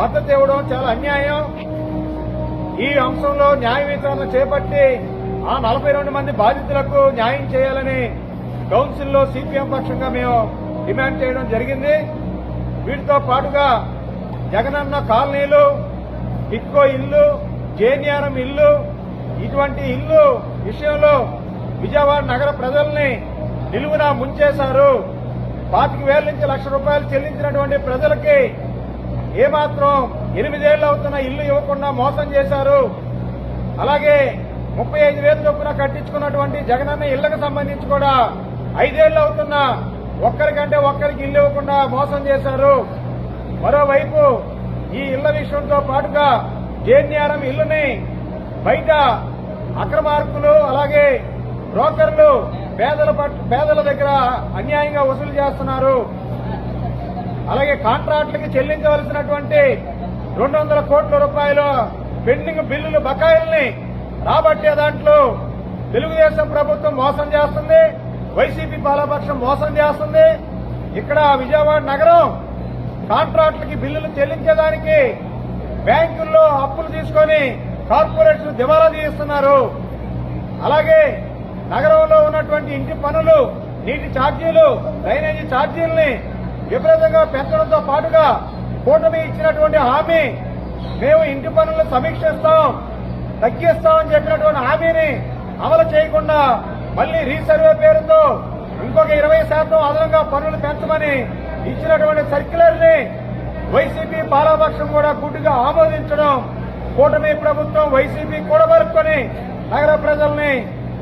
మద్దతు ఇవ్వడం చాలా అన్యాయం. ఈ అంశంలో న్యాయ విచారణ చేపట్టి ఆ 42 మంది బాధితులకు న్యాయం చేయాలని కౌన్సిల్లో సిపిఎం పక్షంగా మేము డిమాండ్ చేయడం జరిగింది. వీటితో పాటుగా జగనన్న కాలనీలు, టిక్కో ఇల్లు, జేఎన్ఆర్ఎం ఇల్లు, ఇటువంటి ఇల్లు విషయంలో విజయవాడ నగర ప్రజల్ని నిలువునా ముంచేశారు. 25,000 నుంచి ₹1,00,000 చెల్లించినటువంటి ప్రజలకి ఏమాత్రం 8 ఏళ్లు అవుతున్న ఇల్లు ఇవ్వకుండా మోసం చేశారు. అలాగే 35,000 చొప్పున కట్టించుకున్నటువంటి జగనన్న ఇళ్లకు సంబంధించి కూడా 5 ఏళ్లు అవుతున్న ఒక్కరికంటే ఒక్కరికి ఇల్లు ఇవ్వకుండా మోసం చేశారు. మరోవైపు ఈ ఇళ్ల విషయంతో పాటుగా జేఎన్ఆర్ఎం ఇల్లుని బయట అక్రమార్కులు అలాగే బ్రోకర్లు పేదల దగ్గర అన్యాయంగా వసూలు చేస్తున్నారు. అలాగే కాంట్రాక్టులకి చెల్లించవలసినటువంటి 200 కోట్ల రూపాయల పెండింగ్ బిల్లులు బకాయిల్ని రాబట్టే దాంట్లో తెలుగుదేశం ప్రభుత్వం మోసం చేస్తుంది, వైసీపీ పాలపక్షం మోసం చేస్తుంది. ఇక్కడ విజయవాడ నగరం కాంట్రాక్టులకి బిల్లులు చెల్లించేదానికి బ్యాంకుల్లో అప్పులు తీసుకొని కార్పొరేట్లు దివాలా తీస్తున్నారు. అలాగే నగరంలో ఉన్నటువంటి ఇంటి పనులు, నీటి ఛార్జీలు, డ్రైనేజీ ఛార్జీల్ని విపరీతంగా పెంచడంతో పాటుగా కూటమి ఇచ్చినటువంటి హామీ మేము ఇంటి పనులను సమీక్షిస్తాం, తగ్గిస్తామని చెప్పినటువంటి హామీని అమలు చేయకుండా మళ్లీ రీసర్వే పేరుతో ఇంకొక 20% అదనంగా పనులు పెంచమని ఇచ్చినటువంటి సర్క్యులర్ ని వైసీపీ పాలపక్షం కూడా గుడ్డిగా ఆమోదించడం, కూటమి ప్రభుత్వం వైసీపీ కూడబలుపుకొని నగర ప్రజల్ని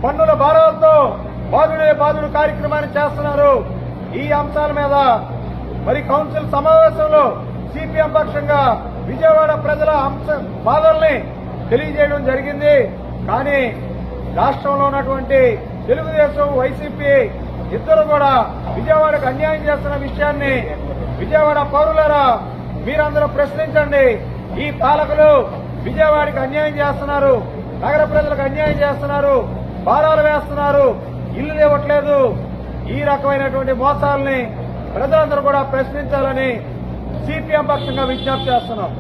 పన్నుల భారాలతో బాధుడే బాధుడు కార్యక్రమాన్ని చేస్తున్నారు. ఈ అంశాల మీద మరి కౌన్సిల్ సమావేశంలో సిపిఎం పక్షంగా విజయవాడ ప్రజల బాధల్ని తెలియజేయడం జరిగింది. కానీ రాష్ట్రంలో ఉన్నటువంటి తెలుగుదేశం, వైసీపీ ఇద్దరు కూడా విజయవాడకు అన్యాయం చేస్తున్న విషయాన్ని విజయవాడ పౌరులారా మీరందరూ ప్రశ్నించండి. ఈ పాలకులు విజయవాడకి అన్యాయం చేస్తున్నారు, నగర ప్రజలకు అన్యాయం చేస్తున్నారు, భారాలు వేస్తున్నారు, ఇల్లు ఇవ్వట్లేదు. ఈ రకమైనటువంటి మోసాలని ప్రజలందరూ కూడా ప్రశ్నించాలని సిపిఎం పక్షంగా విజ్ఞప్తి చేస్తున్నాం.